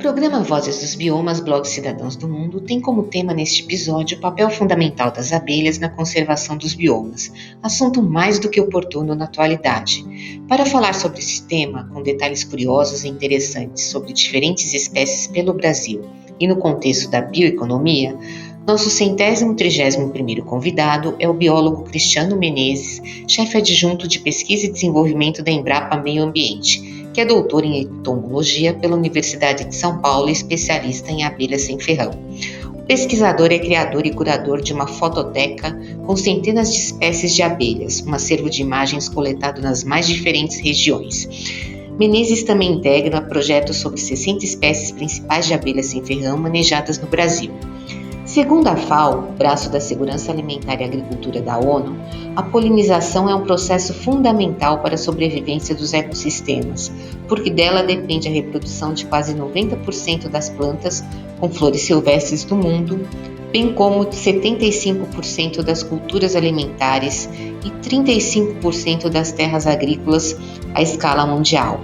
programa Vozes dos Biomas, Blog Cidadãos do Mundo, tem como tema neste episódio o papel fundamental das abelhas na conservação dos biomas, assunto mais do que oportuno na atualidade. Para falar sobre esse tema, com detalhes curiosos e interessantes sobre diferentes espécies pelo Brasil e no contexto da bioeconomia, nosso 131º convidado é o biólogo Cristiano Menezes, chefe adjunto de pesquisa e desenvolvimento da Embrapa Meio Ambiente, que é doutor em entomologia pela Universidade de São Paulo e especialista em abelhas sem ferrão. O pesquisador é criador e curador de uma fototeca com centenas de espécies de abelhas, um acervo de imagens coletado nas mais diferentes regiões. Menezes também integra projetos sobre 60 espécies principais de abelhas sem ferrão manejadas no Brasil. Segundo a FAO, braço da Segurança Alimentar e Agricultura da ONU, a polinização é um processo fundamental para a sobrevivência dos ecossistemas, porque dela depende a reprodução de quase 90% das plantas com flores silvestres do mundo, bem como 75% das culturas alimentares e 35% das terras agrícolas à escala mundial.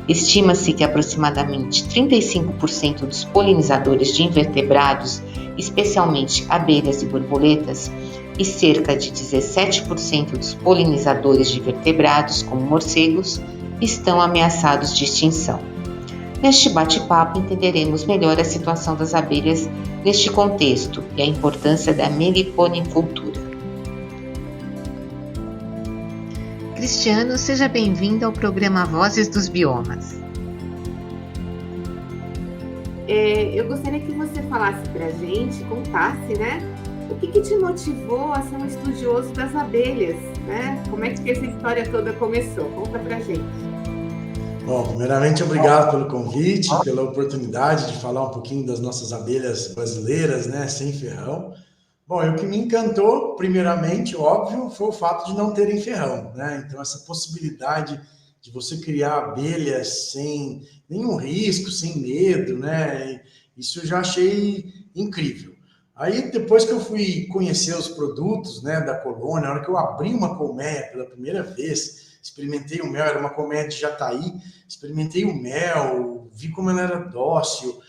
Estima-se que aproximadamente 35% dos polinizadores de invertebrados, especialmente abelhas e borboletas, e cerca de 17% dos polinizadores de vertebrados, como morcegos, estão ameaçados de extinção. Neste bate-papo entenderemos melhor a situação das abelhas neste contexto e a importância da meliponicultura. Cristiano, seja bem-vindo ao programa Vozes dos Biomas. Eu gostaria que você falasse para a gente, contasse, né? O que te motivou a ser um estudioso das abelhas, né? Como é que essa história toda começou? Conta para a gente. Bom, primeiramente, obrigado pelo convite, pela oportunidade de falar um pouquinho das nossas abelhas brasileiras, né? Sem ferrão. Bom, o que me encantou, primeiramente, óbvio, foi o fato de não terem ferrão, né? Então, essa possibilidade de você criar abelhas sem nenhum risco, sem medo, né? Isso eu já achei incrível. Aí, depois que eu fui conhecer os produtos, né, da colônia, na hora que eu abri uma colmeia pela primeira vez, experimentei o mel, era uma colmeia de jataí, experimentei o mel, vi como ela era dócil,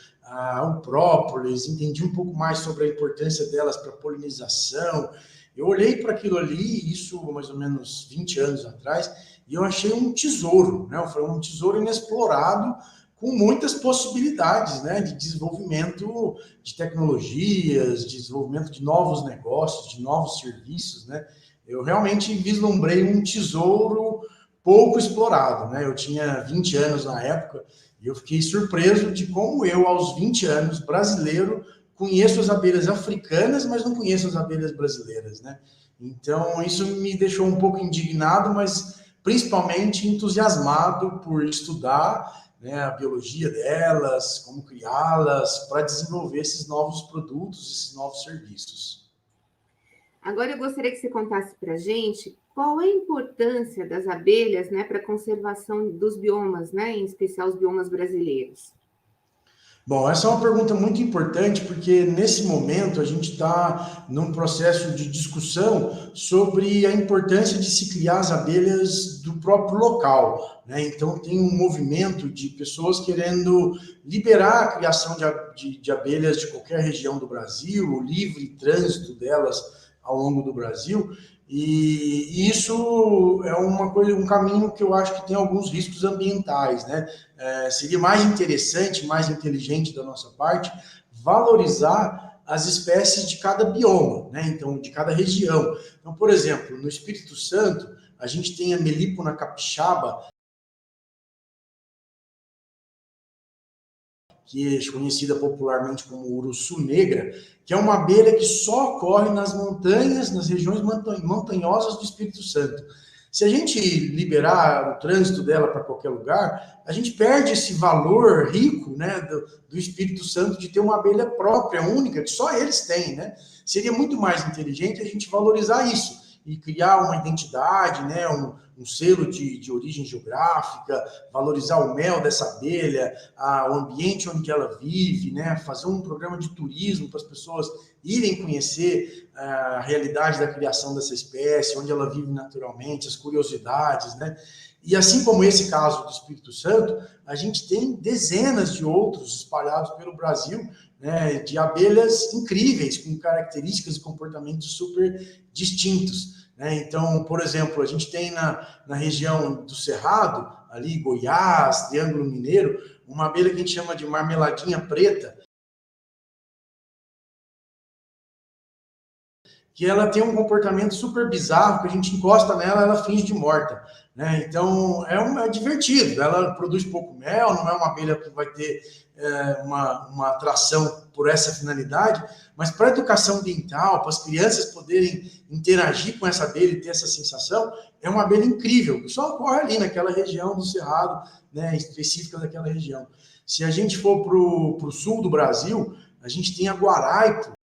o própolis, entendi um pouco mais sobre a importância delas para a polinização. Eu olhei para aquilo ali, isso mais ou menos 20 anos atrás, e eu achei um tesouro, né? Foi um tesouro inexplorado, com muitas possibilidades, né, de desenvolvimento de tecnologias, de desenvolvimento de novos negócios, de novos serviços, né? Eu realmente vislumbrei um tesouro pouco explorado, né? Eu tinha 20 anos na época e eu fiquei surpreso de como eu, aos 20 anos, brasileiro, conheço as abelhas africanas, mas não conheço as abelhas brasileiras, né? Então, isso me deixou um pouco indignado, mas principalmente entusiasmado por estudar, né, a biologia delas, como criá-las, para desenvolver esses novos produtos, esses novos serviços. Agora eu gostaria que você contasse para a gente qual é a importância das abelhas, né, para a conservação dos biomas, né, em especial os biomas brasileiros. Bom, essa é uma pergunta muito importante, porque nesse momento a gente está num processo de discussão sobre a importância de se criar as abelhas do próprio local, né? Então tem um movimento de pessoas querendo liberar a criação de abelhas de qualquer região do Brasil, o livre trânsito delas ao longo do Brasil. E isso é uma coisa, um caminho que eu acho que tem alguns riscos ambientais, né? Seria mais interessante, mais inteligente da nossa parte, valorizar as espécies de cada bioma, né? Então, de cada região. Então, por exemplo, no Espírito Santo, a gente tem a Melipona capixaba, que é conhecida popularmente como urussu negra, que é uma abelha que só ocorre nas montanhas, nas regiões montanhosas do Espírito Santo. Se a gente liberar o trânsito dela para qualquer lugar, a gente perde esse valor rico, né, do Espírito Santo de ter uma abelha própria, única, que só eles têm, né? Seria muito mais inteligente a gente valorizar isso e criar uma identidade, né, um selo de origem geográfica, valorizar o mel dessa abelha, o ambiente onde ela vive, né, fazer um programa de turismo para as pessoas irem conhecer a realidade da criação dessa espécie, onde ela vive naturalmente, as curiosidades, né? E assim como esse caso do Espírito Santo, a gente tem dezenas de outros espalhados pelo Brasil, né, de abelhas incríveis, com características e comportamentos super distintos, né? Então, por exemplo, a gente tem na região do Cerrado, ali Goiás, Triângulo Mineiro, uma abelha que a gente chama de marmeladinha preta, que ela tem um comportamento super bizarro, que a gente encosta nela, ela finge de morta, né? Então, é divertido, ela produz pouco mel, não é uma abelha que vai ter uma atração por essa finalidade, mas para a educação ambiental, para as crianças poderem interagir com essa abelha e ter essa sensação, é uma abelha incrível, que só ocorre ali naquela região do Cerrado, né, específica daquela região. Se a gente for para o sul do Brasil, a gente tem a guaraipo,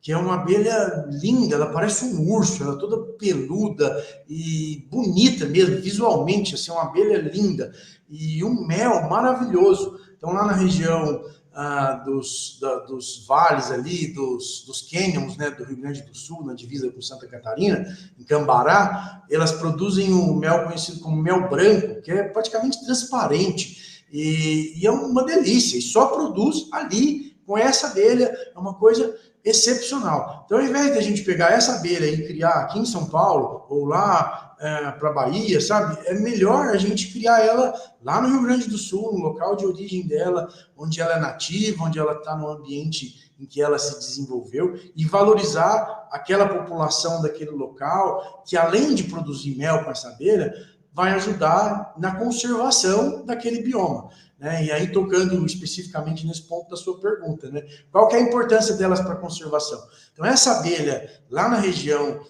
que é uma abelha linda, ela parece um urso, ela é toda peluda e bonita mesmo, visualmente, assim, uma abelha linda, e um mel maravilhoso. Então, lá na região dos vales ali, dos canyons, né, do Rio Grande do Sul, na divisa com Santa Catarina, em Cambará, elas produzem um mel conhecido como mel branco, que é praticamente transparente, e é uma delícia, e só produz ali com essa abelha, é uma coisa excepcional. Então, ao invés de a gente pegar essa abelha e criar aqui em São Paulo, ou lá para a Bahia, sabe? É melhor a gente criar ela lá no Rio Grande do Sul, no local de origem dela, onde ela é nativa, onde ela está no ambiente em que ela se desenvolveu, e valorizar aquela população daquele local, que além de produzir mel com essa abelha, vai ajudar na conservação daquele bioma. Né? E aí, tocando especificamente nesse ponto da sua pergunta, né? Qual que é a importância delas para a conservação? Então, essa abelha, lá na região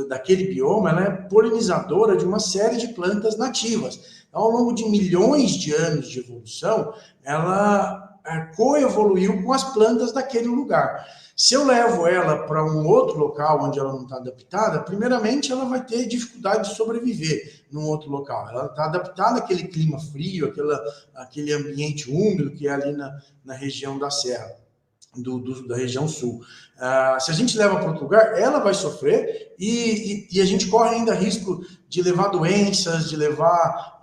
daquele bioma, ela é polinizadora de uma série de plantas nativas. Então, ao longo de milhões de anos de evolução, ela coevoluiu com as plantas daquele lugar. Se eu levo ela para um outro local onde ela não está adaptada, primeiramente ela vai ter dificuldade de sobreviver num outro local. Ela está adaptada àquele clima frio, àquele ambiente úmido que é ali na região da Serra, da região sul. Se a gente leva para outro lugar, ela vai sofrer e a gente corre ainda risco de levar doenças, de levar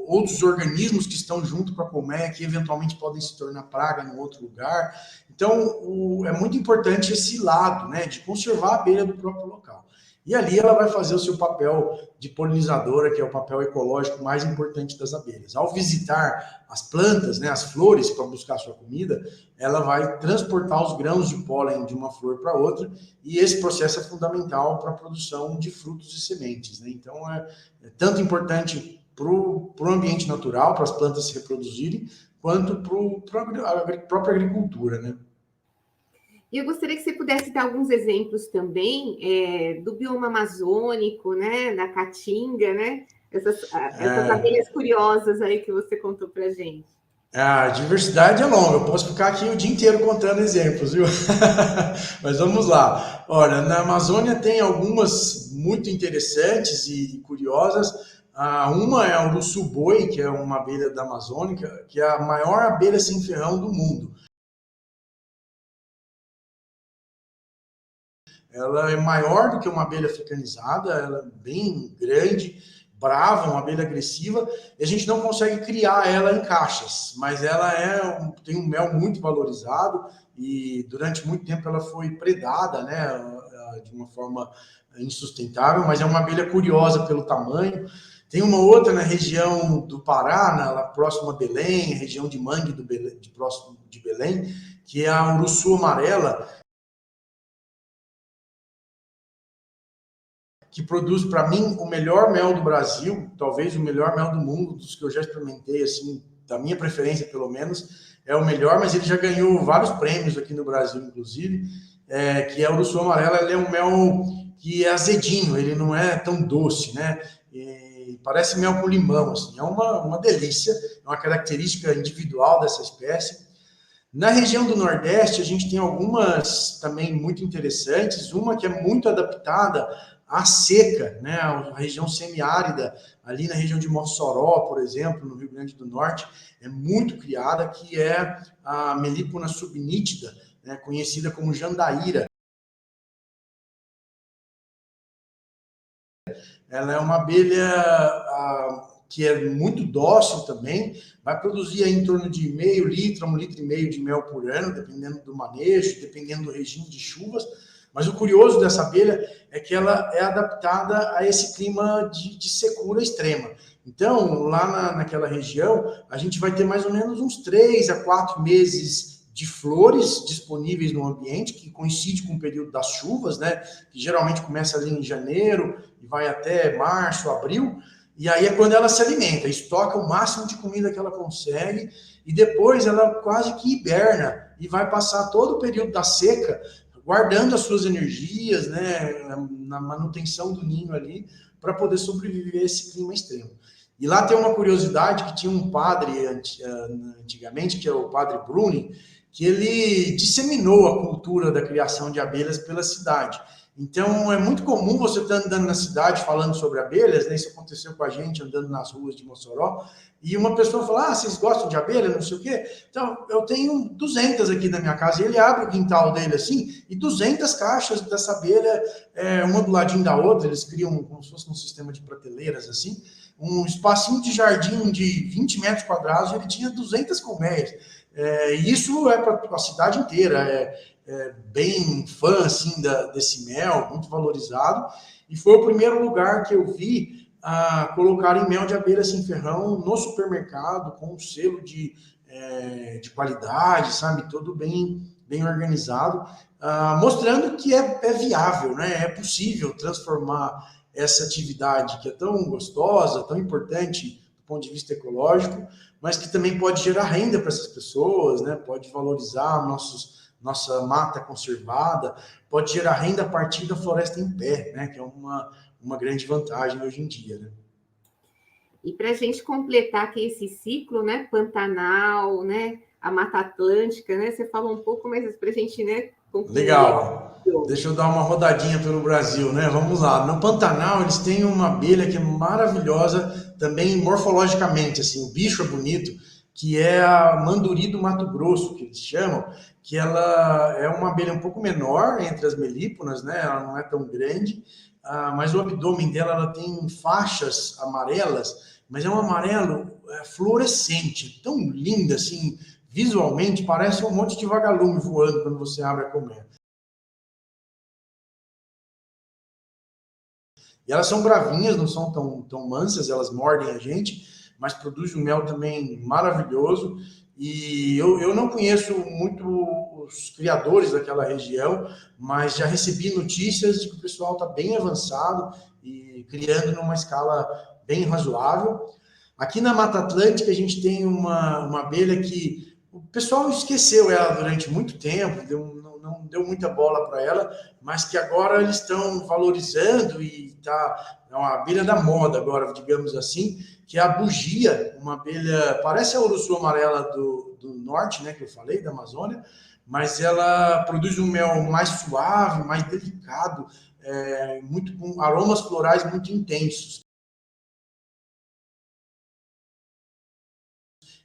outros organismos que estão junto com a colmeia, que eventualmente podem se tornar praga em outro lugar. Então, é muito importante esse lado, né, de conservar a abelha do próprio local. E ali ela vai fazer o seu papel de polinizadora, que é o papel ecológico mais importante das abelhas. Ao visitar as plantas, né, as flores, para buscar sua comida, ela vai transportar os grãos de pólen de uma flor para outra, e esse processo é fundamental para a produção de frutos e sementes. Né? Então, é tanto importante para o ambiente natural, para as plantas se reproduzirem, quanto para a própria agricultura, né? E eu gostaria que você pudesse dar alguns exemplos também do bioma amazônico, né, da caatinga, né? Essas abelhas curiosas aí que você contou para a gente. A diversidade é longa, eu posso ficar aqui o dia inteiro contando exemplos, viu? Mas vamos lá. Olha, na Amazônia tem algumas muito interessantes e curiosas. Uma é a uruçu-boi, que é uma abelha da Amazônia, que é a maior abelha sem ferrão do mundo. Ela é maior do que uma abelha africanizada, ela é bem grande, brava, uma abelha agressiva, e a gente não consegue criar ela em caixas, mas ela tem um mel muito valorizado, e durante muito tempo ela foi predada, né, de uma forma insustentável, mas é uma abelha curiosa pelo tamanho. Tem uma outra na região do Pará, lá próximo a Belém, região de Mangue, próximo de Belém, que é a uruçu amarela, que produz, para mim, o melhor mel do Brasil, talvez o melhor mel do mundo, dos que eu já experimentei, assim, da minha preferência, pelo menos, é o melhor, mas ele já ganhou vários prêmios aqui no Brasil, inclusive, que é o uruçu amarela. Ele é um mel que é azedinho, ele não é tão doce, né? Parece mel com limão, assim, é uma delícia, é uma característica individual dessa espécie. Na região do Nordeste, a gente tem algumas também muito interessantes, uma que é muito adaptada à seca, né, a região semiárida, ali na região de Mossoró, por exemplo, no Rio Grande do Norte, é muito criada, que é a Melipona subnítida, né, conhecida como jandaíra. ela é uma abelha que é muito dócil também, vai produzir aí em torno de meio litro a 1,5 litro de mel por ano, dependendo do manejo, dependendo do regime de chuvas. Mas o curioso dessa abelha é que ela é adaptada a esse clima de secura extrema. Então, lá naquela região, a gente vai ter mais ou menos uns 3 a 4 meses de flores disponíveis no ambiente, que coincide com o período das chuvas, né? Que geralmente começa ali em janeiro e vai até março, abril. E aí é quando ela se alimenta, estoca o máximo de comida que ela consegue e depois ela quase que hiberna e vai passar todo o período da seca guardando as suas energias, né, na manutenção do ninho ali para poder sobreviver a esse clima extremo. E lá tem uma curiosidade que tinha um padre antigamente, que é o padre Bruni, que ele disseminou a cultura da criação de abelhas pela cidade. Então, é muito comum você estar andando na cidade falando sobre abelhas, né? Isso aconteceu com a gente andando nas ruas de Mossoró, e uma pessoa fala, vocês gostam de abelha, não sei o quê? Então, eu tenho 200 aqui na minha casa, e ele abre o quintal dele assim, e 200 caixas dessa abelha, uma do ladinho da outra, eles criam como se fosse um sistema de prateleiras assim, um espacinho de jardim de 20 metros quadrados, ele tinha 200 colmeias. E isso é para a cidade inteira, bem fã assim, desse mel, muito valorizado, e foi o primeiro lugar que eu vi a colocarem mel de abelha sem ferrão no supermercado, com um selo de qualidade, sabe, todo bem organizado, mostrando que é viável, né? É possível transformar essa atividade que é tão gostosa, tão importante do ponto de vista ecológico, mas que também pode gerar renda para essas pessoas, né? Pode valorizar nossa mata conservada, pode gerar renda a partir da floresta em pé, né? Que é uma grande vantagem hoje em dia, né? E para a gente completar aqui esse ciclo, né? Pantanal, né? A Mata Atlântica, né? Você falou um pouco, mas para a gente, né? Concluir. Legal. Deixa eu dar uma rodadinha pelo Brasil, né? Vamos lá. No Pantanal, eles têm uma abelha que é maravilhosa, também morfologicamente, assim, o bicho é bonito, que é a manduri do Mato Grosso, que eles chamam, que ela é uma abelha um pouco menor entre as melíponas, né? Ela não é tão grande, mas o abdômen dela ela tem faixas amarelas, mas é um amarelo fluorescente, tão linda, assim, visualmente, parece um monte de vagalume voando quando você abre a colmeia. E elas são bravinhas, não são tão mansas, elas mordem a gente, mas produzem um mel também maravilhoso. E eu não conheço muito os criadores daquela região, mas já recebi notícias de que o pessoal está bem avançado e criando numa escala bem razoável. Aqui na Mata Atlântica a gente tem uma abelha que o pessoal esqueceu ela durante muito tempo, não deu muita bola para ela, mas que agora eles estão valorizando e é uma abelha da moda agora, digamos assim, que é a bugia, uma abelha, parece a uruçu amarela do norte, né, que eu falei, da Amazônia, mas ela produz um mel mais suave, mais delicado, muito com aromas florais muito intensos.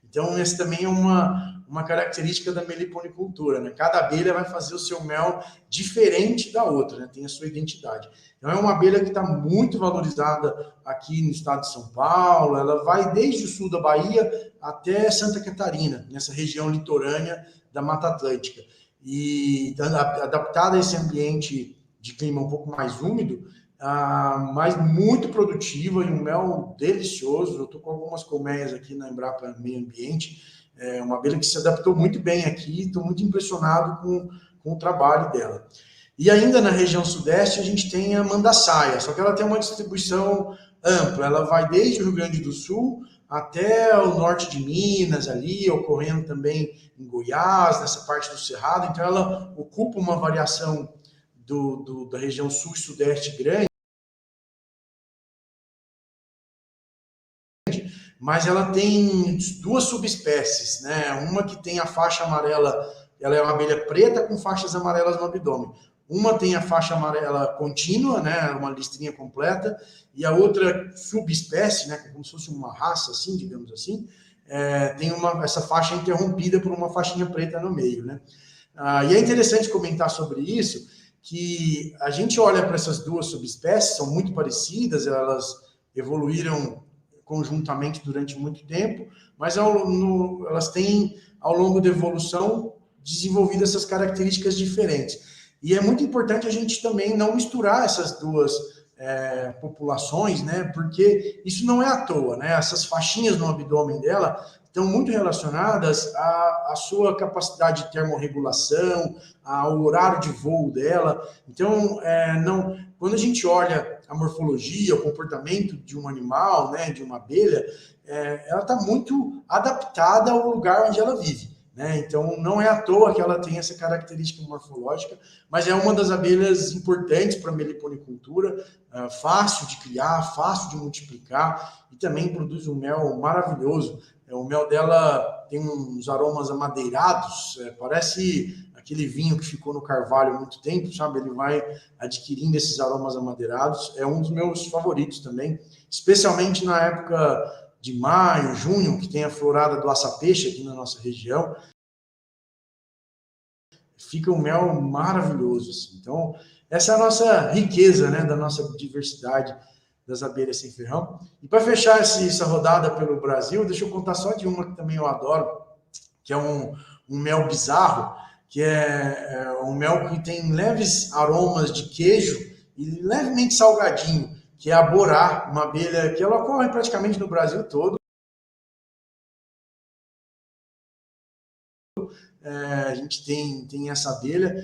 Então, essa também é uma característica da meliponicultura, né? Cada abelha vai fazer o seu mel diferente da outra, né? Tem a sua identidade. Então, é uma abelha que está muito valorizada aqui no estado de São Paulo, ela vai desde o sul da Bahia até Santa Catarina, nessa região litorânea da Mata Atlântica. E adaptada a esse ambiente de clima um pouco mais úmido, mas muito produtiva e um mel delicioso. Eu estou com algumas colmeias aqui na Embrapa Meio Ambiente, uma abelha que se adaptou muito bem aqui, estou muito impressionado com o trabalho dela. E ainda na região sudeste a gente tem a mandaçaia, só que ela tem uma distribuição ampla, ela vai desde o Rio Grande do Sul até o norte de Minas, ali, ocorrendo também em Goiás, nessa parte do Cerrado, então ela ocupa uma variação da região sul e sudeste grande, mas ela tem 2 subespécies, né? Uma que tem a faixa amarela, ela é uma abelha preta com faixas amarelas no abdômen. Uma tem a faixa amarela contínua, né? Uma listrinha completa, e a outra subespécie, né? Como se fosse uma raça, assim, digamos assim, tem essa faixa interrompida por uma faixinha preta no meio, né? E é interessante comentar sobre isso, que a gente olha para essas duas subespécies, são muito parecidas, elas evoluíram conjuntamente durante muito tempo, mas elas têm, ao longo da evolução, desenvolvido essas características diferentes. E é muito importante a gente também não misturar essas duas populações, né? Porque isso não é à toa, né? Essas faixinhas no abdômen dela estão muito relacionadas à sua capacidade de termorregulação, ao horário de voo dela. Então, quando a gente olha a morfologia, o comportamento de um animal, né, de uma abelha, ela está muito adaptada ao lugar onde ela vive. Né? Então, não é à toa que ela tem essa característica morfológica, mas é uma das abelhas importantes para a meliponicultura, fácil de criar, fácil de multiplicar e também produz um mel maravilhoso. O mel dela tem uns aromas amadeirados, parece aquele vinho que ficou no carvalho há muito tempo, sabe? Ele vai adquirindo esses aromas amadeirados. É um dos meus favoritos também, especialmente na época de maio, junho, que tem a florada do açapeixe aqui na nossa região. Fica um mel maravilhoso, assim. Então, essa é a nossa riqueza, né, da nossa diversidade das abelhas sem ferrão. E para fechar essa rodada pelo Brasil, deixa eu contar só de uma que também eu adoro, que é um mel bizarro, que é um mel que tem leves aromas de queijo e levemente salgadinho, que é a borá, uma abelha que ela ocorre praticamente no Brasil todo. A gente tem essa abelha,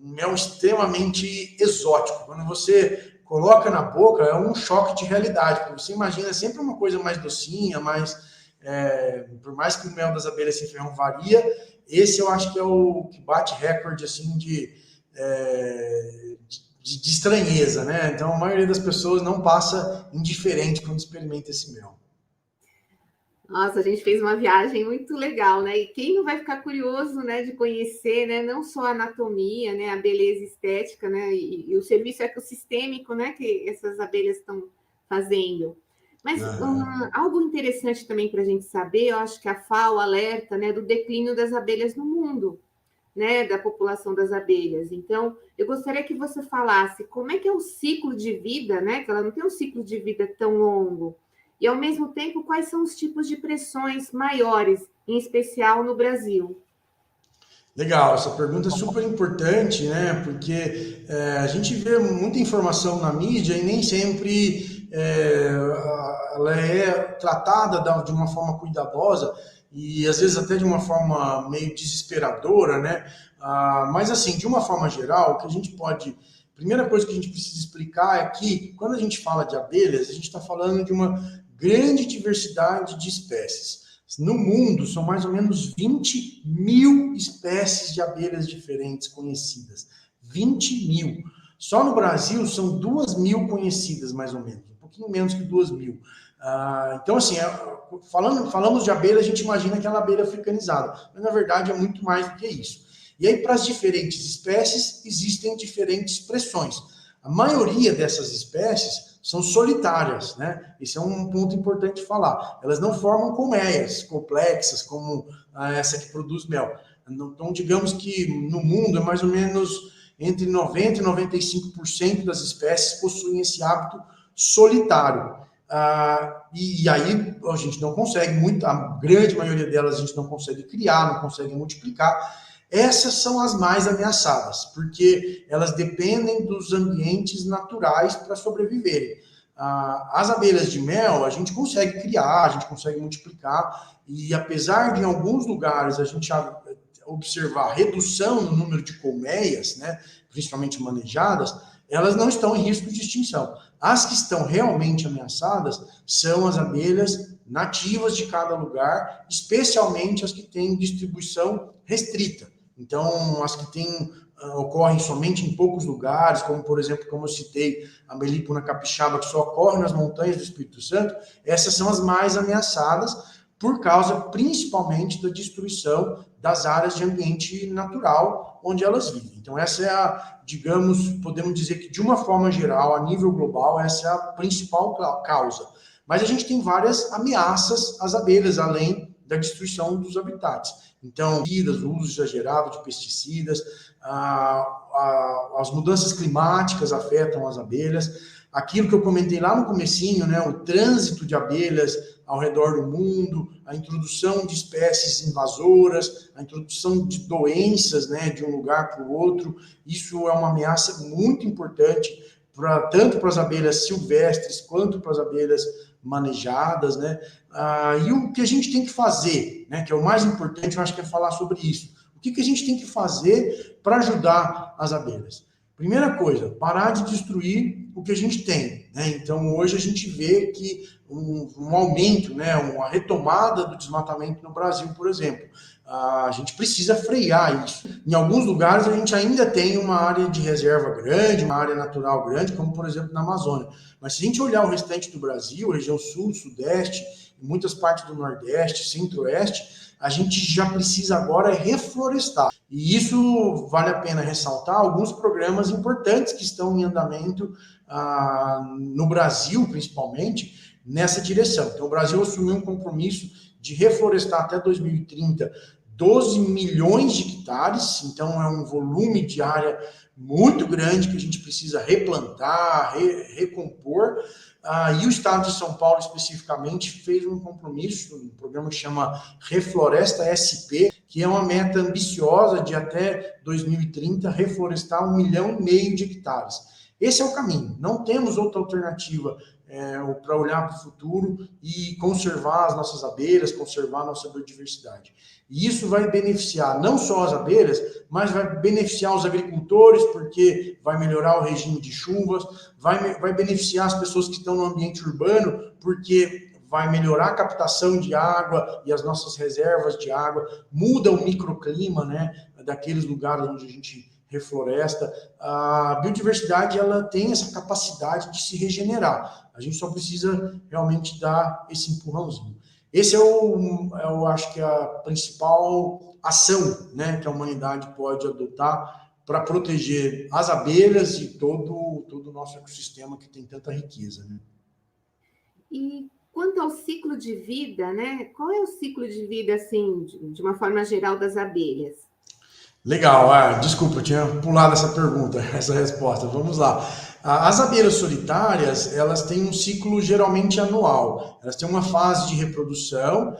um mel extremamente exótico. Quando você coloca na boca, é um choque de realidade, porque você imagina sempre uma coisa mais docinha, por mais que o mel das abelhas sem ferrão varia, esse eu acho que é o que bate recorde assim, de estranheza, né? Então a maioria das pessoas não passa indiferente quando experimenta esse mel. Nossa, a gente fez uma viagem muito legal, né? E quem não vai ficar curioso, né, de conhecer, né, não só a anatomia, né, a beleza estética, né, e o serviço ecossistêmico, né, que essas abelhas estão fazendo. Mas algo interessante também para a gente saber, eu acho que a FAO alerta, né, do declínio das abelhas no mundo, né, da população das abelhas. Então, eu gostaria que você falasse como é que é o ciclo de vida, né, que ela não tem um ciclo de vida tão longo. E, ao mesmo tempo, quais são os tipos de pressões maiores, em especial no Brasil? Legal, essa pergunta é super importante, né? Porque a gente vê muita informação na mídia e nem sempre ela é tratada de uma forma cuidadosa e, às vezes, até de uma forma meio desesperadora, né? Mas, assim, de uma forma geral, o que a gente pode... Primeira coisa que a gente precisa explicar é que, quando a gente fala de abelhas, a gente está falando de uma grande diversidade de espécies. No mundo, são mais ou menos 20 mil espécies de abelhas diferentes conhecidas. 20 mil. Só no Brasil, são 2 mil conhecidas, mais ou menos. Um pouquinho menos que 2 mil. Então, assim, falamos de abelha, a gente imagina aquela abelha africanizada. Mas, na verdade, é muito mais do que isso. E aí, para as diferentes espécies, existem diferentes pressões. A maioria dessas espécies são solitárias, né? Esse é um ponto importante de falar. Elas não formam colmeias complexas, como essa que produz mel. Então, digamos que no mundo, é mais ou menos entre 90% e 95% das espécies possuem esse hábito solitário. E aí a gente não consegue, a grande maioria delas a gente não consegue criar, não consegue multiplicar. Essas são as mais ameaçadas, porque elas dependem dos ambientes naturais para sobreviverem. As abelhas de mel, a gente consegue criar, a gente consegue multiplicar, e apesar de em alguns lugares a gente observar redução no número de colmeias, né, principalmente manejadas, elas não estão em risco de extinção. As que estão realmente ameaçadas são as abelhas nativas de cada lugar, especialmente as que têm distribuição restrita. Então, as que ocorrem somente em poucos lugares, como, por exemplo, como eu citei, a Melipona capixaba, que só ocorre nas montanhas do Espírito Santo, essas são as mais ameaçadas por causa, principalmente, da destruição das áreas de ambiente natural onde elas vivem. Então, essa é digamos, podemos dizer que, de uma forma geral, a nível global, essa é a principal causa. Mas a gente tem várias ameaças às abelhas, além da destruição dos habitats. Então, o uso exagerado de pesticidas, as mudanças climáticas afetam as abelhas. Aquilo que eu comentei lá no comecinho, né, o trânsito de abelhas ao redor do mundo, a introdução de espécies invasoras, a introdução de doenças, né, de um lugar para o outro, isso é uma ameaça muito importante, tanto para as abelhas silvestres quanto para as abelhas manejadas, né? E o que a gente tem que fazer, né, que é o mais importante, eu acho que é falar sobre isso. O que a gente tem que fazer para ajudar as abelhas? Primeira coisa, parar de destruir o que a gente tem, né? Então, hoje a gente vê que um aumento, né, uma retomada do desmatamento no Brasil, por exemplo. A gente precisa frear isso. Em alguns lugares a gente ainda tem uma área de reserva grande, uma área natural grande, como por exemplo na Amazônia. Mas se a gente olhar o restante do Brasil, a região sul, sudeste, muitas partes do nordeste, centro-oeste, a gente já precisa agora reflorestar. E isso vale a pena ressaltar alguns programas importantes que estão em andamento no Brasil, principalmente, nessa direção. Então, o Brasil assumiu um compromisso de reflorestar até 2030 12 milhões de hectares, então é um volume de área muito grande que a gente precisa replantar, recompor. E o Estado de São Paulo, especificamente, fez um compromisso, um programa que chama Refloresta SP, que é uma meta ambiciosa de até 2030 reflorestar 1,5 milhão de hectares. Esse é o caminho, não temos outra alternativa para olhar para o futuro e conservar as nossas abelhas, conservar a nossa biodiversidade. E isso vai beneficiar não só as abelhas, mas vai beneficiar os agricultores, porque vai melhorar o regime de chuvas, vai beneficiar as pessoas que estão no ambiente urbano, porque vai melhorar a captação de água e as nossas reservas de água, muda o microclima, né, daqueles lugares onde a gente refloresta. A biodiversidade, ela tem essa capacidade de se regenerar. A gente só precisa realmente dar esse empurrãozinho. Esse eu acho que é a principal ação, né, que a humanidade pode adotar para proteger as abelhas e todo o nosso ecossistema que tem tanta riqueza, né? E quanto ao ciclo de vida, né? Qual é o ciclo de vida, assim, de uma forma geral, das abelhas? Legal, desculpa, eu tinha pulado essa pergunta, essa resposta. Vamos lá. As abelhas solitárias, elas têm um ciclo geralmente anual. Elas têm uma fase de reprodução,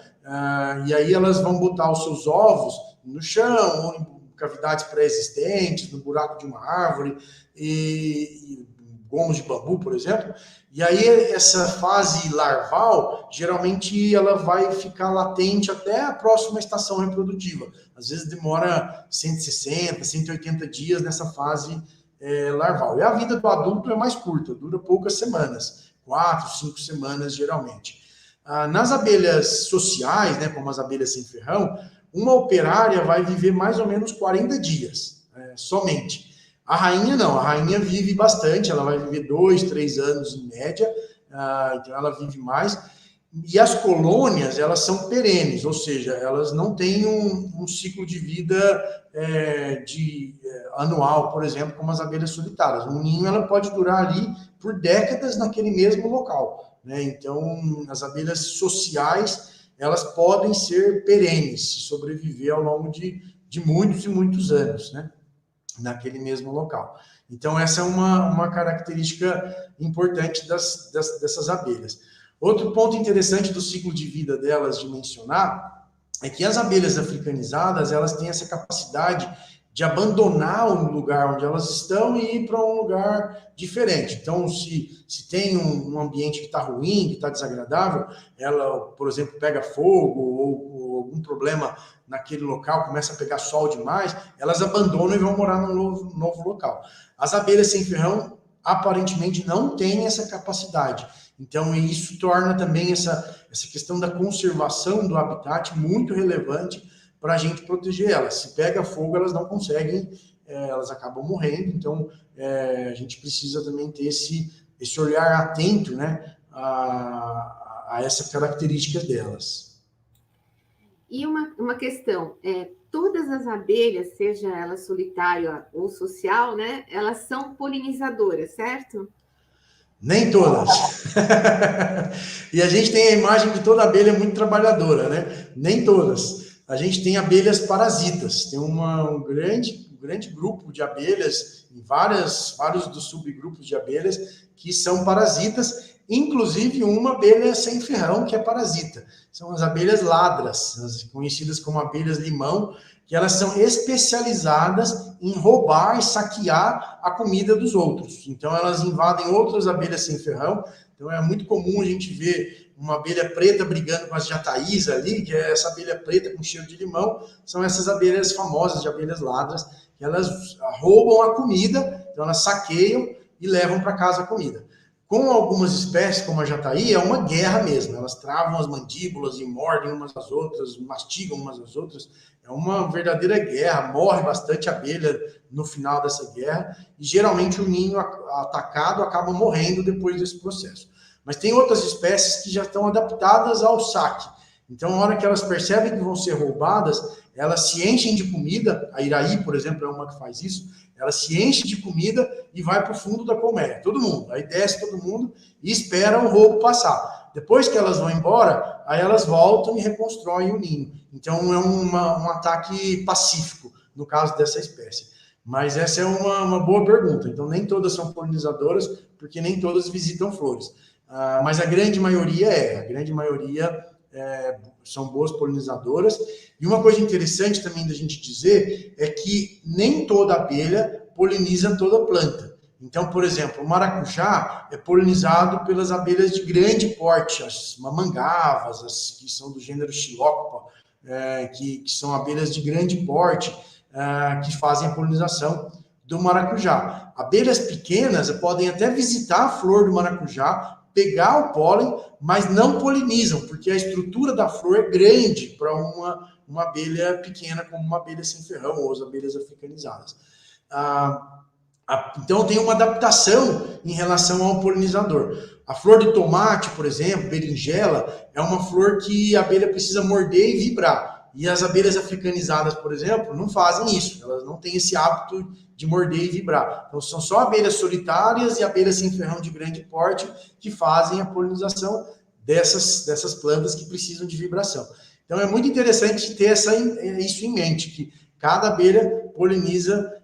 e aí elas vão botar os seus ovos no chão, ou em cavidades pré-existentes, no buraco de uma árvore, e gomos de bambu, por exemplo. E aí essa fase larval, geralmente ela vai ficar latente até a próxima estação reprodutiva. Às vezes demora 160, 180 dias nessa fase larval. E a vida do adulto é mais curta, dura poucas semanas, 4, 5 semanas geralmente. Nas abelhas sociais, né, como as abelhas sem ferrão, uma operária vai viver mais ou menos 40 dias, somente. A rainha não, a rainha vive bastante, ela vai viver 2, 3 anos em média, então ela vive mais. E as colônias, elas são perenes, ou seja, elas não têm um ciclo de vida anual, por exemplo, como as abelhas solitárias. Um ninho ela pode durar ali por décadas naquele mesmo local, né? Então, as abelhas sociais, elas podem ser perenes, sobreviver ao longo de muitos e muitos anos, né, naquele mesmo local. Então, essa é uma característica importante dessas abelhas. Outro ponto interessante do ciclo de vida delas de mencionar é que as abelhas africanizadas, elas têm essa capacidade de abandonar o lugar onde elas estão e ir para um lugar diferente. Então, se tem um ambiente que está ruim, que está desagradável, ela, por exemplo, pega fogo ou algum problema naquele local, começa a pegar sol demais, elas abandonam e vão morar num novo local. As abelhas sem ferrão, aparentemente, não têm essa capacidade. Então, isso torna também essa questão da conservação do habitat muito relevante para a gente proteger elas. Se pega fogo, elas não conseguem, elas acabam morrendo. Então, a gente precisa também ter esse olhar atento, né, a essa característica delas. E uma questão, todas as abelhas, seja ela solitária ou social, né, elas são polinizadoras, certo? Nem todas. E a gente tem a imagem de toda abelha muito trabalhadora, né? Nem todas. A gente tem abelhas parasitas. Tem um grande grande grupo de abelhas, em vários dos subgrupos de abelhas que são parasitas, inclusive uma abelha sem ferrão que é parasita. São as abelhas ladras, as conhecidas como abelhas limão, que elas são especializadas em roubar e saquear a comida dos outros. Então, elas invadem outras abelhas sem ferrão. Então, é muito comum a gente ver uma abelha preta brigando com as jataís ali, que é essa abelha preta com cheiro de limão. São essas abelhas famosas de abelhas ladras, que elas roubam a comida, então elas saqueiam e levam para casa a comida. Com algumas espécies, como a jataí, é uma guerra mesmo. Elas travam as mandíbulas e mordem umas às outras, mastigam umas às outras. É uma verdadeira guerra, morre bastante abelha no final dessa guerra, e geralmente o ninho atacado acaba morrendo depois desse processo. Mas tem outras espécies que já estão adaptadas ao saque. Então, na hora que elas percebem que vão ser roubadas, elas se enchem de comida. A iraí, por exemplo, é uma que faz isso. Ela se enche de comida e vai para o fundo da colmeia. Todo mundo. Aí desce todo mundo e espera o roubo passar. Depois que elas vão embora, aí elas voltam e reconstroem o ninho. Então, é um ataque pacífico, no caso dessa espécie. Mas essa é uma boa pergunta. Então, nem todas são polinizadoras, porque nem todas visitam flores. Mas a grande maioria são boas polinizadoras. E uma coisa interessante também da gente dizer é que nem toda abelha poliniza toda planta. Então, por exemplo, o maracujá é polinizado pelas abelhas de grande porte, as mamangavas, as que são do gênero Xilocopa, que são abelhas de grande porte, que fazem a polinização do maracujá. Abelhas pequenas podem até visitar a flor do maracujá, pegar o pólen, mas não polinizam, porque a estrutura da flor é grande para uma abelha pequena, como uma abelha sem ferrão ou as abelhas africanizadas. Então, tem uma adaptação em relação ao polinizador. A flor de tomate, por exemplo, berinjela, é uma flor que a abelha precisa morder e vibrar. E as abelhas africanizadas, por exemplo, não fazem isso. Elas não têm esse hábito de morder e vibrar. Então, são só abelhas solitárias e abelhas sem ferrão de grande porte que fazem a polinização dessas plantas que precisam de vibração. Então, é muito interessante ter isso em mente, que cada abelha poliniza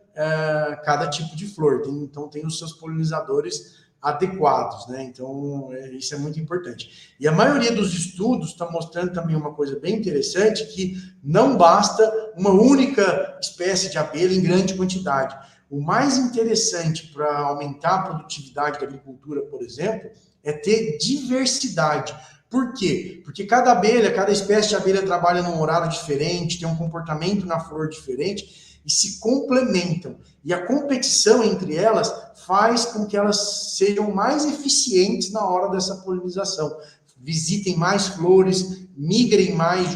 cada tipo de flor. Então, tem os seus polinizadores adequados, né? Então, isso é muito importante. E a maioria dos estudos está mostrando também uma coisa bem interessante, que não basta uma única espécie de abelha em grande quantidade. O mais interessante para aumentar a produtividade da agricultura, por exemplo, é ter diversidade. Por quê? Porque cada espécie de abelha trabalha num horário diferente, tem um comportamento na flor diferente e se complementam. E a competição entre elas faz com que elas sejam mais eficientes na hora dessa polinização. Visitem mais flores, migrem mais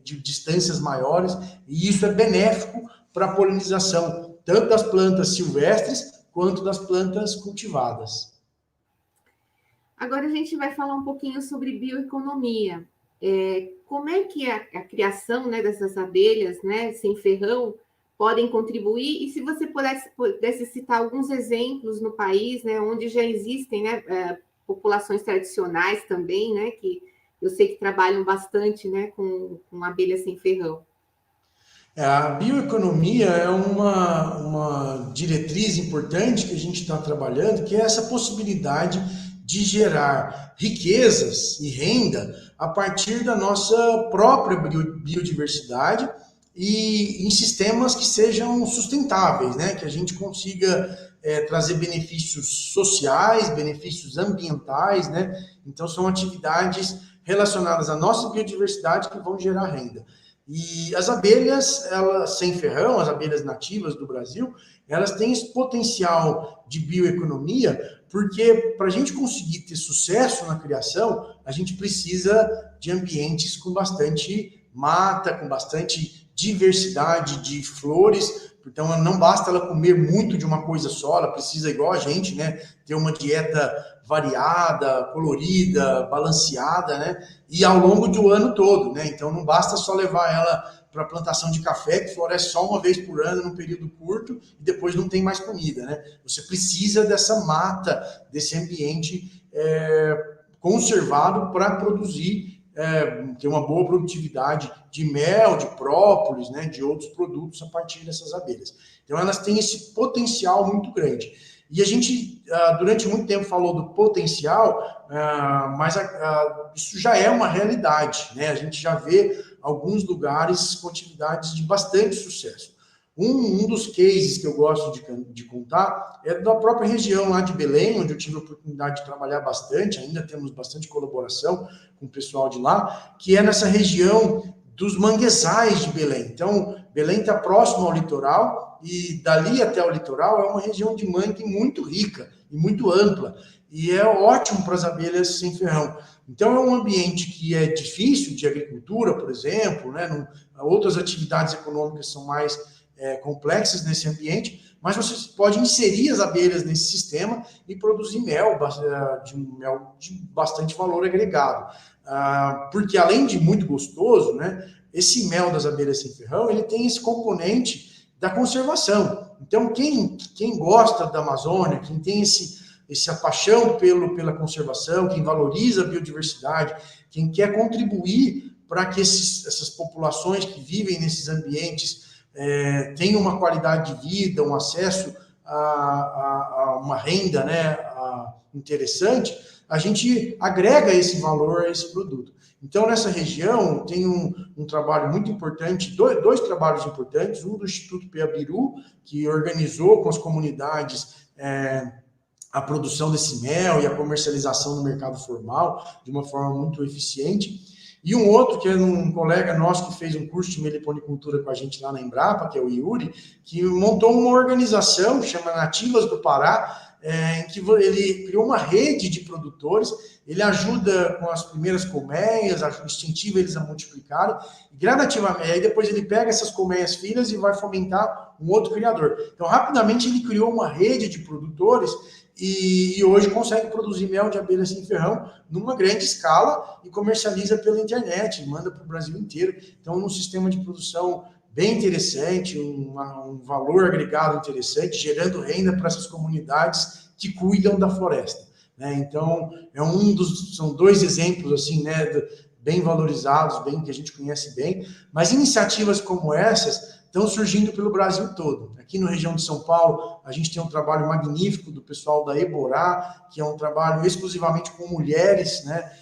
de distâncias maiores, e isso é benéfico para a polinização, tanto das plantas silvestres quanto das plantas cultivadas. Agora a gente vai falar um pouquinho sobre bioeconomia. Como é que a criação, né, dessas abelhas, né, sem ferrão podem contribuir? E se você pudesse citar alguns exemplos no país, né, onde já existem, né, populações tradicionais também, né, que eu sei que trabalham bastante, né, com abelhas sem ferrão. A bioeconomia é uma diretriz importante que a gente está trabalhando, que é essa possibilidade de gerar riquezas e renda a partir da nossa própria biodiversidade e em sistemas que sejam sustentáveis, né? Que a gente consiga trazer benefícios sociais, benefícios ambientais, né? Então, são atividades relacionadas à nossa biodiversidade que vão gerar renda. E as abelhas, elas sem ferrão, as abelhas nativas do Brasil, elas têm esse potencial de bioeconomia, porque para a gente conseguir ter sucesso na criação, a gente precisa de ambientes com bastante mata, com bastante diversidade de flores. Então, não basta ela comer muito de uma coisa só, ela precisa, igual a gente, né, ter uma dieta variada, colorida, balanceada, né, e ao longo do ano todo, né. Então, não basta só levar ela para plantação de café, que floresce só uma vez por ano, num período curto, e depois não tem mais comida, né. Você precisa dessa mata, desse ambiente conservado para produzir ter uma boa produtividade de mel, de própolis, né, de outros produtos a partir dessas abelhas. Então, elas têm esse potencial muito grande. E a gente, durante muito tempo, falou do potencial, mas isso já é uma realidade, né? A gente já vê alguns lugares com atividades de bastante sucesso. Um dos cases que eu gosto de contar é da própria região lá de Belém, onde eu tive a oportunidade de trabalhar bastante, ainda temos bastante colaboração com o pessoal de lá, que é nessa região dos manguezais de Belém. Então, Belém está próximo ao litoral, e dali até o litoral é uma região de mangue muito rica e muito ampla, e é ótimo para as abelhas sem ferrão. Então, é um ambiente que é difícil de agricultura, por exemplo, né? Outras atividades econômicas são mais complexas nesse ambiente, mas você pode inserir as abelhas nesse sistema e produzir mel de bastante valor agregado. Porque, além de muito gostoso, né, esse mel das abelhas sem ferrão, ele tem esse componente da conservação. Então, quem gosta da Amazônia, quem tem essa paixão pela conservação, quem valoriza a biodiversidade, quem quer contribuir para que essas populações que vivem nesses ambientes tenham uma qualidade de vida, um acesso a uma renda, né, interessante, a gente agrega esse valor a esse produto. Então, nessa região, tem um trabalho muito importante, dois trabalhos importantes, um do Instituto Piabiru, que organizou com as comunidades a produção desse mel e a comercialização no mercado formal de uma forma muito eficiente. E um outro, que é um colega nosso que fez um curso de meliponicultura com a gente lá na Embrapa, que é o Yuri, que montou uma organização, chama Nativas do Pará, em que ele criou uma rede de produtores, ele ajuda com as primeiras colmeias, incentiva eles a multiplicarem, e gradativamente, aí depois ele pega essas colmeias filhas e vai fomentar um outro criador. Então, rapidamente, ele criou uma rede de produtores e hoje consegue produzir mel de abelha sem ferrão numa grande escala e comercializa pela internet, manda para o Brasil inteiro. Então, um sistema de produção bem interessante, um valor agregado interessante, gerando renda para essas comunidades que cuidam da floresta, né? Então, são dois exemplos assim, né, bem valorizados, que a gente conhece bem, mas iniciativas como essas estão surgindo pelo Brasil todo. Aqui na região de São Paulo, a gente tem um trabalho magnífico do pessoal da Eborá, que é um trabalho exclusivamente com mulheres, né?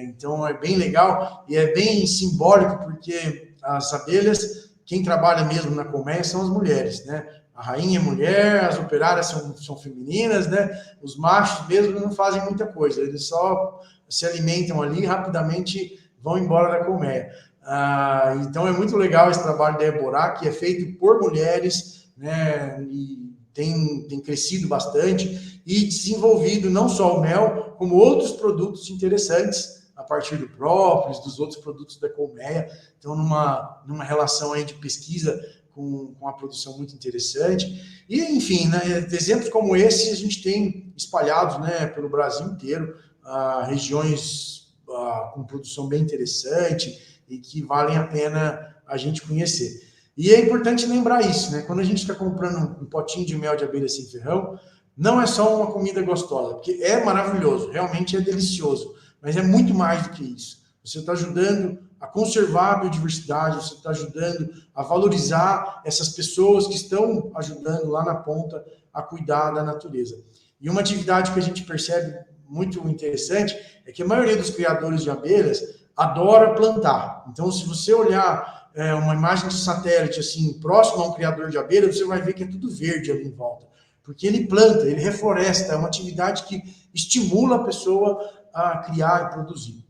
Então, é bem legal e é bem simbólico, porque as abelhas, quem trabalha mesmo na colmeia são as mulheres, né? A rainha é mulher, as operárias são femininas, né? Os machos mesmo não fazem muita coisa, eles só se alimentam ali e rapidamente vão embora da colmeia. Então, é muito legal esse trabalho da Eborá, que é feito por mulheres, né? E tem crescido bastante e desenvolvido não só o mel, como outros produtos interessantes, a partir do própolis, dos outros produtos da colmeia. Então, numa relação aí de pesquisa com a produção muito interessante. E, enfim, né, exemplos como esse a gente tem espalhados, né, pelo Brasil inteiro, regiões com produção bem interessante e que valem a pena a gente conhecer. E é importante lembrar isso, né? Quando a gente está comprando um potinho de mel de abelha sem ferrão, não é só uma comida gostosa, porque é maravilhoso, realmente é delicioso, mas é muito mais do que isso. Você está ajudando a conservar a biodiversidade, você está ajudando a valorizar essas pessoas que estão ajudando lá na ponta a cuidar da natureza. E uma atividade que a gente percebe muito interessante é que a maioria dos criadores de abelhas adora plantar. Então, se você olhar uma imagem de satélite assim, próximo a um criador de abelha, você vai ver que é tudo verde ali em volta. Porque ele planta, ele refloresta, é uma atividade que estimula a pessoa a criar e produzir.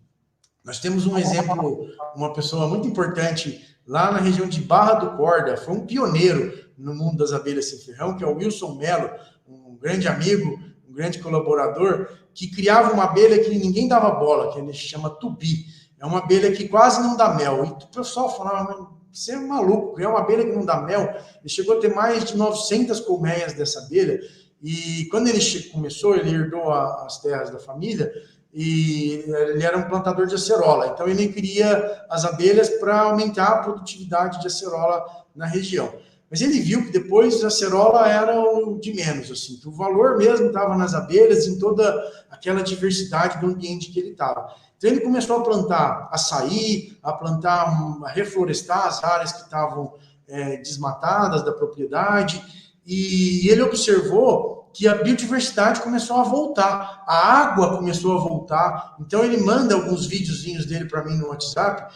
Nós temos um exemplo, uma pessoa muito importante lá na região de Barra do Corda, foi um pioneiro no mundo das abelhas sem ferrão, que é o Wilson Mello, um grande amigo, um grande colaborador, que criava uma abelha que ninguém dava bola, que ele chama tubi. É uma abelha que quase não dá mel. E o pessoal falava, você é maluco, é uma abelha que não dá mel. Ele chegou a ter mais de 900 colmeias dessa abelha. E quando ele começou, ele herdou as terras da família, e ele era um plantador de acerola. Então, ele queria as abelhas para aumentar a produtividade de acerola na região. mas ele viu que depois a acerola era o de menos, assim, que o valor mesmo estava nas abelhas, em toda aquela diversidade do ambiente que ele estava. Então ele começou a plantar açaí, a reflorestar as áreas que estavam desmatadas da propriedade, e ele observou que a biodiversidade começou a voltar, a água começou a voltar. Então ele manda alguns videozinhos dele para mim no WhatsApp,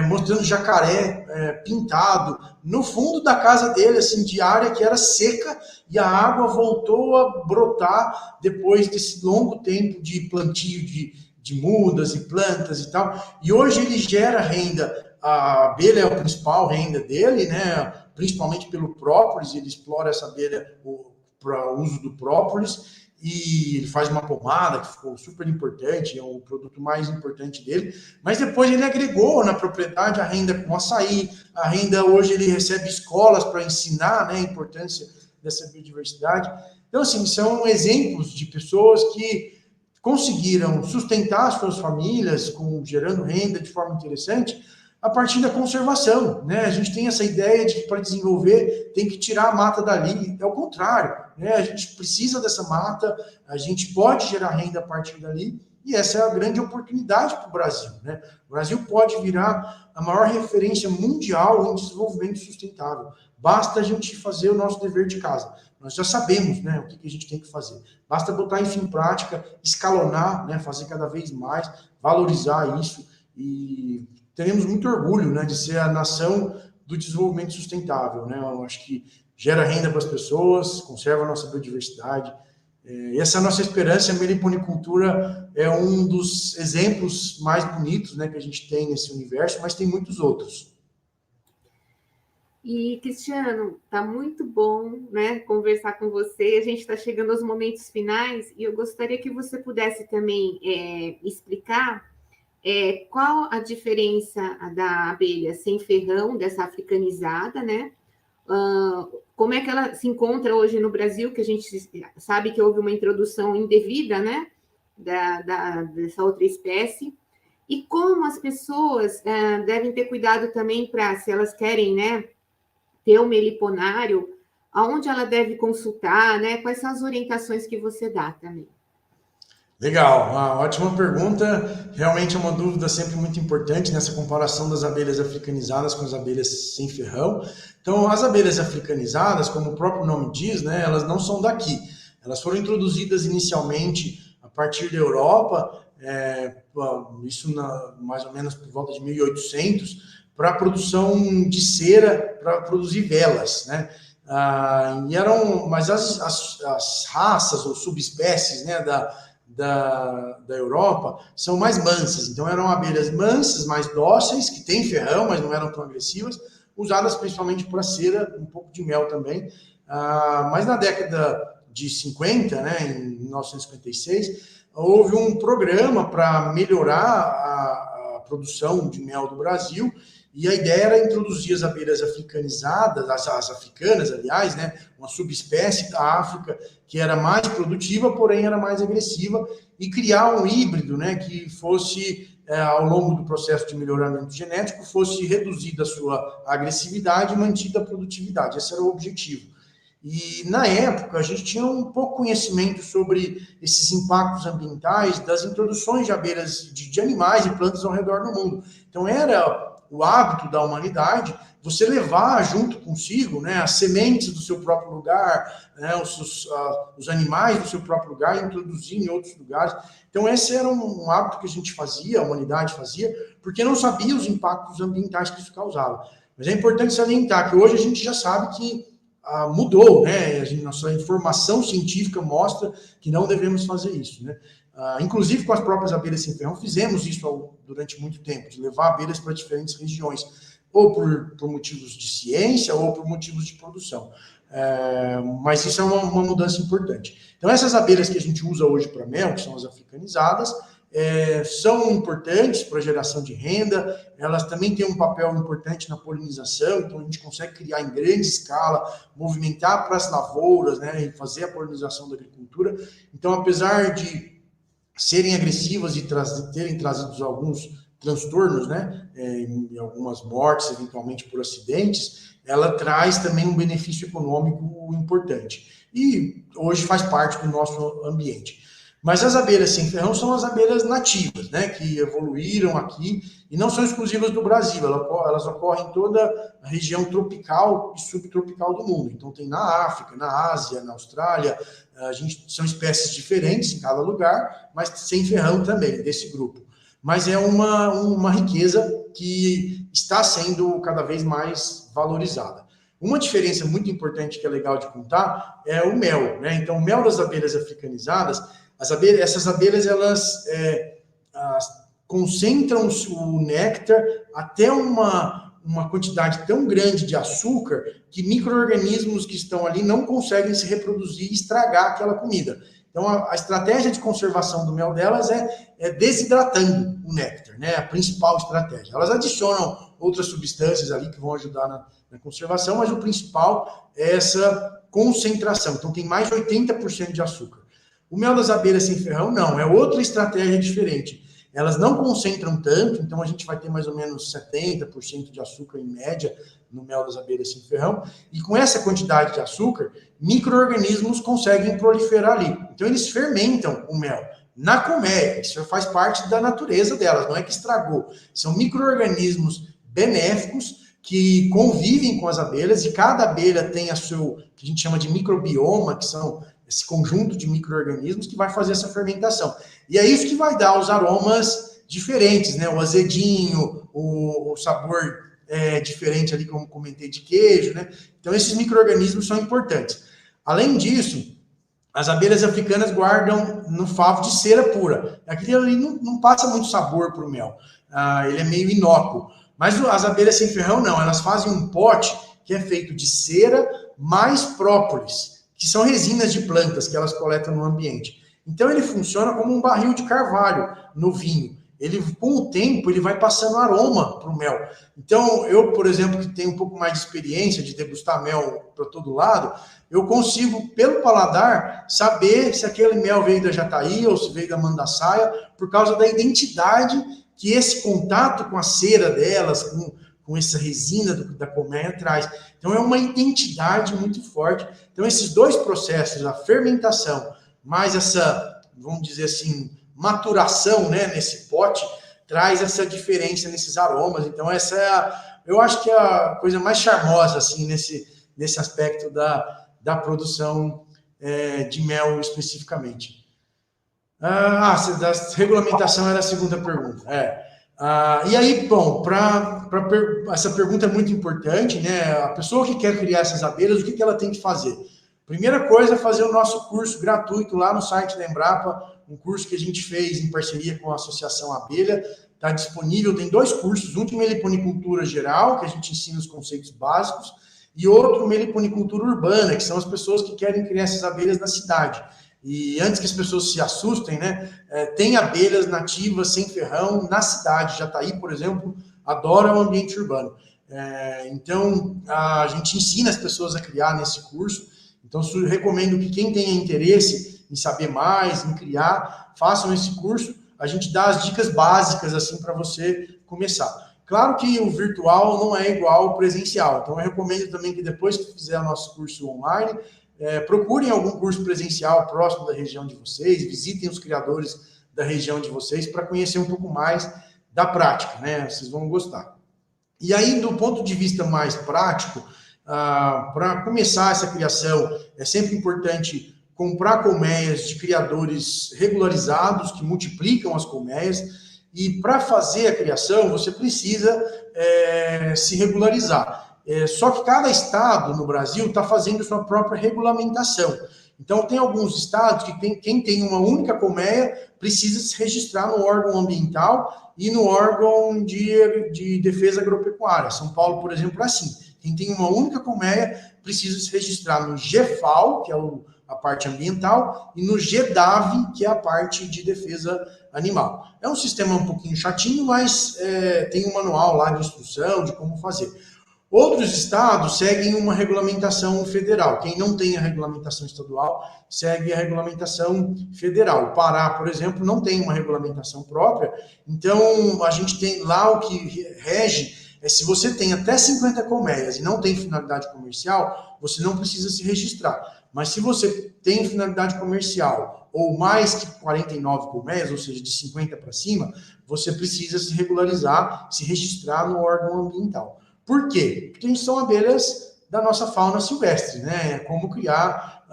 mostrando jacaré pintado no fundo da casa dele, assim, de área que era seca, e a água voltou a brotar depois desse longo tempo de plantio de mudas e plantas e tal. E hoje ele gera renda. A abelha é a principal renda dele, né? Principalmente pelo própolis, ele explora essa abelha para uso do própolis, e ele faz uma pomada que ficou super importante, é o produto mais importante dele, mas depois ele agregou na propriedade a renda com açaí, a renda hoje ele recebe escolas para ensinar, né, a importância dessa biodiversidade. Então, assim, são exemplos de pessoas que conseguiram sustentar suas famílias, gerando renda de forma interessante, a partir da conservação, né? A gente tem essa ideia de que para desenvolver tem que tirar a mata dali, é o contrário, né? A gente precisa dessa mata, a gente pode gerar renda a partir dali, e essa é a grande oportunidade para o Brasil, né? O Brasil pode virar a maior referência mundial em desenvolvimento sustentável. Basta a gente fazer o nosso dever de casa. Nós já sabemos, né, o que a gente tem que fazer. Basta botar isso em prática, escalonar, né, fazer cada vez mais, valorizar isso, e teremos muito orgulho, né, de ser a nação do desenvolvimento sustentável, né? Eu acho que gera renda para as pessoas, conserva a nossa biodiversidade. Essa é a nossa esperança. A meliponicultura é um dos exemplos mais bonitos, né, que a gente tem nesse universo, mas tem muitos outros. E, Cristiano, tá muito bom, né, conversar com você. A gente está chegando aos momentos finais e eu gostaria que você pudesse também explicar qual a diferença da abelha sem ferrão, dessa africanizada, né? Como é que ela se encontra hoje no Brasil, que a gente sabe que houve uma introdução indevida, né, dessa outra espécie, e como as pessoas devem ter cuidado também para, se elas querem, né, ter um meliponário, aonde ela deve consultar, né? Quais são as orientações que você dá também? Legal, uma ótima pergunta. Realmente é uma dúvida sempre muito importante nessa comparação das abelhas africanizadas com as abelhas sem ferrão. Então, as abelhas africanizadas, como o próprio nome diz, né, elas não são daqui. Elas foram introduzidas inicialmente a partir da Europa, isso mais ou menos por volta de 1800, para a produção de cera, para produzir velas, né? Mas as raças ou subespécies, né, da Europa são mais mansas. Então eram abelhas mansas, mais dóceis, que têm ferrão, mas não eram tão agressivas, usadas principalmente para cera, um pouco de mel também. Mas na década de 50, né, em 1956, houve um programa para melhorar a produção de mel do Brasil, e a ideia era introduzir as abelhas africanizadas, as africanas, aliás, né, uma subespécie da África que era mais produtiva, porém era mais agressiva, e criar um híbrido, né, que fosse, ao longo do processo de melhoramento genético, fosse reduzida a sua agressividade e mantida a produtividade. Esse era o objetivo. E, na época, a gente tinha um pouco conhecimento sobre esses impactos ambientais das introduções de abelhas, de animais e plantas ao redor do mundo. Então, era o hábito da humanidade você levar junto consigo, né, as sementes do seu próprio lugar, né, os animais do seu próprio lugar, e introduzir em outros lugares. Então, esse era um hábito que a gente fazia, a humanidade fazia, porque não sabia os impactos ambientais que isso causava. Mas é importante salientar que hoje a gente já sabe que mudou, né? Nossa informação científica mostra que não devemos fazer isso, né? Inclusive com as próprias abelhas sem ferrão, fizemos isso durante muito tempo, de levar abelhas para diferentes regiões, ou por motivos de ciência, ou por motivos de produção. Mas isso é uma mudança importante. Então, essas abelhas que a gente usa hoje para mel, que são as africanizadas, são importantes para a geração de renda, elas também têm um papel importante na polinização, então a gente consegue criar em grande escala, movimentar para as lavouras, né, e fazer a polinização da agricultura. Então, apesar de serem agressivas e terem trazido alguns transtornos, né, em algumas mortes, eventualmente por acidentes, ela traz também um benefício econômico importante. E hoje faz parte do nosso ambiente. Mas as abelhas sem ferrão são as abelhas nativas, né, que evoluíram aqui e não são exclusivas do Brasil, elas ocorrem em toda a região tropical e subtropical do mundo. Então tem na África, na Ásia, na Austrália, são espécies diferentes em cada lugar, mas sem ferrão também, desse grupo. Mas é uma riqueza que está sendo cada vez mais valorizada. Uma diferença muito importante que é legal de contar é o mel, né? Então, o mel das abelhas africanizadas, essas abelhas, elas concentram o néctar até uma quantidade tão grande de açúcar que micro-organismos que estão ali não conseguem se reproduzir e estragar aquela comida. Então, a estratégia de conservação do mel delas é desidratando o néctar, né? A principal estratégia. Elas adicionam outras substâncias ali que vão ajudar na conservação, mas o principal é essa concentração. Então, tem mais de 80% de açúcar. O mel das abelhas sem ferrão, não. É outra estratégia diferente. Elas não concentram tanto, então a gente vai ter mais ou menos 70% de açúcar em média no mel das abelhas sem ferrão, e com essa quantidade de açúcar, micro-organismos conseguem proliferar ali. Então eles fermentam o mel na colmeia, isso faz parte da natureza delas, não é que estragou. São micro-organismos benéficos que convivem com as abelhas, e cada abelha tem que a gente chama de microbioma, que são esse conjunto de micro-organismos que vai fazer essa fermentação. E é isso que vai dar os aromas diferentes, né? O azedinho, o sabor diferente ali, como comentei, de queijo, né? Então, esses micro-organismos são importantes. Além disso, as abelhas africanas guardam no favo de cera pura. Aquilo ali não passa muito sabor para o mel. Ele é meio inócuo. Mas as abelhas sem ferrão, não. Elas fazem um pote que é feito de cera mais própolis, que são resinas de plantas que elas coletam no ambiente. Então, ele funciona como um barril de carvalho no vinho. Com o tempo, ele vai passando aroma para o mel. Então, eu, por exemplo, que tenho um pouco mais de experiência de degustar mel para todo lado, eu consigo, pelo paladar, saber se aquele mel veio da jataí ou se veio da mandaçaia, por causa da identidade que esse contato com a cera delas, com essa resina da colmeia traz. Então, é uma identidade muito forte. Então, esses dois processos, a fermentação, mais essa, vamos dizer assim, maturação, né, nesse pote, traz essa diferença nesses aromas. Então, essa eu acho que é a coisa mais charmosa, assim, nesse aspecto da produção de mel especificamente. Da regulamentação era a segunda pergunta. E aí, bom, essa pergunta é muito importante, né? A pessoa que quer criar essas abelhas, o que ela tem que fazer? Primeira coisa é fazer o nosso curso gratuito lá no site da Embrapa, um curso que a gente fez em parceria com a Associação Abelha. Está disponível, tem 2 cursos, um de meliponicultura geral, que a gente ensina os conceitos básicos, e outro meliponicultura urbana, que são as pessoas que querem criar essas abelhas na cidade. E antes que as pessoas se assustem, né, tem abelhas nativas sem ferrão na cidade. Jataí, por exemplo, adora o ambiente urbano. Então, a gente ensina as pessoas a criar nesse curso. Então, recomendo que quem tenha interesse em saber mais, em criar, façam esse curso. A gente dá as dicas básicas, assim, para você começar. Claro que o virtual não é igual ao presencial. Então, eu recomendo também que depois que fizer o nosso curso online, procurem algum curso presencial próximo da região de vocês, visitem os criadores da região de vocês para conhecer um pouco mais da prática, né? Vocês vão gostar. E aí, do ponto de vista mais prático, para começar essa criação, é sempre importante comprar colmeias de criadores regularizados, que multiplicam as colmeias, e para fazer a criação, você precisa se regularizar. Só que cada estado no Brasil está fazendo sua própria regulamentação. Então, tem alguns estados que quem tem uma única colmeia precisa se registrar no órgão ambiental e no órgão de defesa agropecuária. São Paulo, por exemplo, é assim. Quem tem uma única colmeia precisa se registrar no GFAL, que é a parte ambiental, e no GDAV, que é a parte de defesa animal. É um sistema um pouquinho chatinho, mas tem um manual lá de instrução de como fazer. Outros estados seguem uma regulamentação federal. Quem não tem a regulamentação estadual segue a regulamentação federal. O Pará, por exemplo, não tem uma regulamentação própria. Então, a gente tem lá o que rege é se você tem até 50 colmeias e não tem finalidade comercial, você não precisa se registrar. Mas se você tem finalidade comercial ou mais que 49 colmeias, ou seja, de 50 para cima, você precisa se regularizar, se registrar no órgão ambiental. Por quê? Porque são abelhas da nossa fauna silvestre, né? É como criar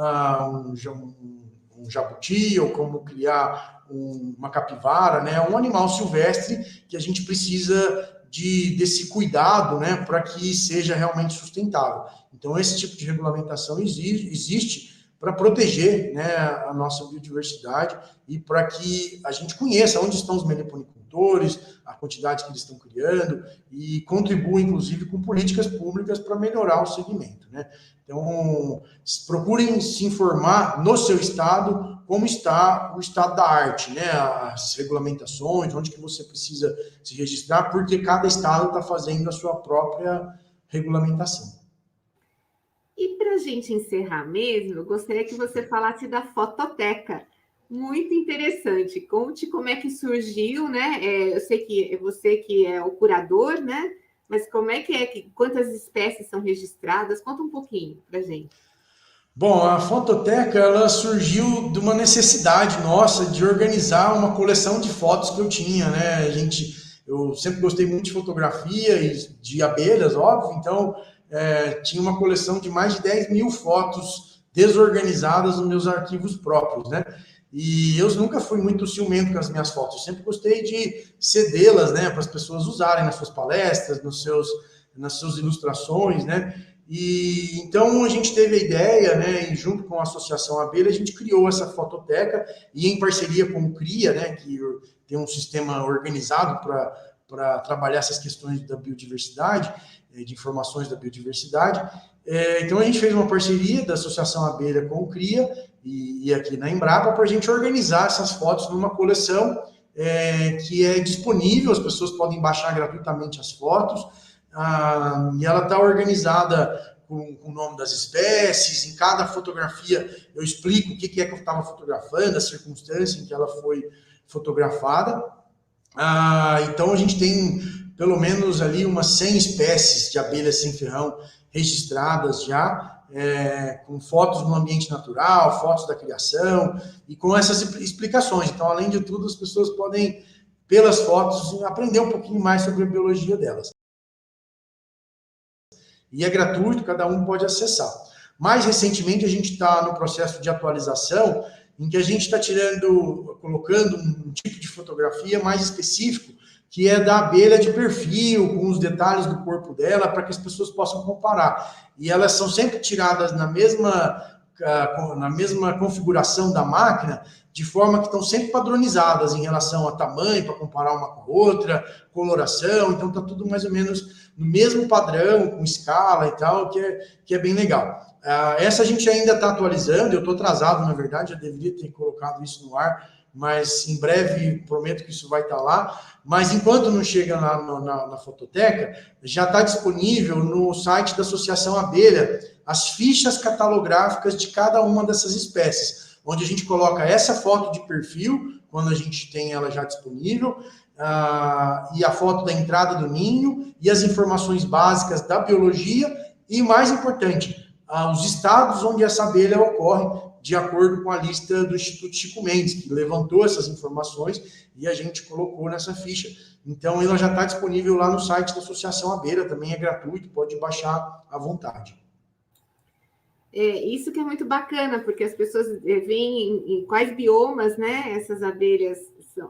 um jabuti, ou como criar uma capivara, né? Um animal silvestre que a gente precisa desse cuidado, né? Para que seja realmente sustentável. Então, esse tipo de regulamentação existe para proteger, né, a nossa biodiversidade e para que a gente conheça onde estão os meliponicultores, a quantidade que eles estão criando e contribua, inclusive, com políticas públicas para melhorar o segmento, né? Então, procurem se informar no seu estado como está o estado da arte, né? As regulamentações, onde que você precisa se registrar, porque cada estado está fazendo a sua própria regulamentação. E para a gente encerrar mesmo, eu gostaria que você falasse da fototeca. Muito interessante. Conte como é que surgiu, né? Eu sei que é você que é o curador, né? Mas como é que quantas espécies são registradas? Conta um pouquinho para a gente. Bom, a fototeca ela surgiu de uma necessidade nossa de organizar uma coleção de fotos que eu tinha, né? Eu sempre gostei muito de fotografia e de abelhas, óbvio, então tinha uma coleção de mais de 10 mil fotos desorganizadas nos meus arquivos próprios, né? E eu nunca fui muito ciumento com as minhas fotos, eu sempre gostei de cedê-las, né, para as pessoas usarem nas suas palestras, nas suas ilustrações, né? E então a gente teve a ideia, né, e junto com a Associação Abelha, a gente criou essa fototeca e em parceria com o CRIA, né, que tem um sistema organizado para trabalhar essas questões da biodiversidade, de informações da biodiversidade. Então a gente fez uma parceria da Associação Abelha com o CRIA e aqui na Embrapa para a gente organizar essas fotos numa coleção que é disponível, as pessoas podem baixar gratuitamente as fotos. E ela está organizada com o nome das espécies. Em cada fotografia eu explico o que é que eu estava fotografando, a circunstância em que ela foi fotografada. Então a gente tem pelo menos ali umas 100 espécies de abelhas sem ferrão registradas já, com fotos no ambiente natural, fotos da criação e com essas explicações. Então, além de tudo, as pessoas podem, pelas fotos, aprender um pouquinho mais sobre a biologia delas. E é gratuito, cada um pode acessar. Mais recentemente, a gente está no processo de atualização, em que a gente está colocando um tipo de fotografia mais específico, que é da abelha de perfil, com os detalhes do corpo dela, para que as pessoas possam comparar. E elas são sempre tiradas na mesma configuração da máquina, de forma que estão sempre padronizadas em relação a tamanho, para comparar uma com a outra, coloração, então está tudo mais ou menos no mesmo padrão, com escala e tal, que é bem legal. Essa a gente ainda está atualizando, eu estou atrasado, na verdade, já deveria ter colocado isso no ar, mas em breve prometo que isso vai estar lá. Mas enquanto não chega lá na fototeca, já está disponível no site da Associação Abelha as fichas catalográficas de cada uma dessas espécies, onde a gente coloca essa foto de perfil, quando a gente tem ela já disponível, e a foto da entrada do ninho, e as informações básicas da biologia, e mais importante, os estados onde essa abelha ocorre, de acordo com a lista do Instituto Chico Mendes, que levantou essas informações e a gente colocou nessa ficha. Então, ela já está disponível lá no site da Associação Abelha, também é gratuito, pode baixar à vontade. Isso que é muito bacana, porque as pessoas veem em quais biomas, né, essas abelhas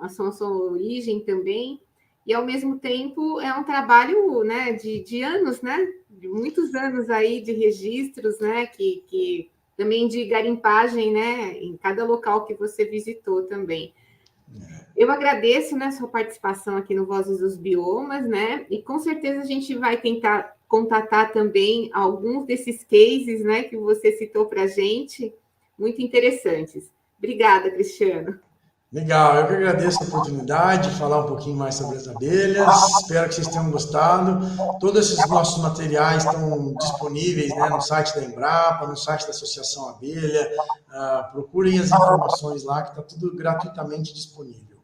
são a sua origem também, e ao mesmo tempo é um trabalho, né, de anos, né, de muitos anos aí de registros, né, que também de garimpagem, né, em cada local que você visitou também. Eu agradeço, né, sua participação aqui no Vozes dos Biomas, né, e com certeza a gente vai tentar contatar também alguns desses cases, né, que você citou para a gente, muito interessantes. Obrigada, Cristiano. Legal, eu que agradeço a oportunidade de falar um pouquinho mais sobre as abelhas. Espero que vocês tenham gostado. Todos esses nossos materiais estão disponíveis, né, no site da Embrapa, no site da Associação Abelha. Procurem as informações lá, que está tudo gratuitamente disponível.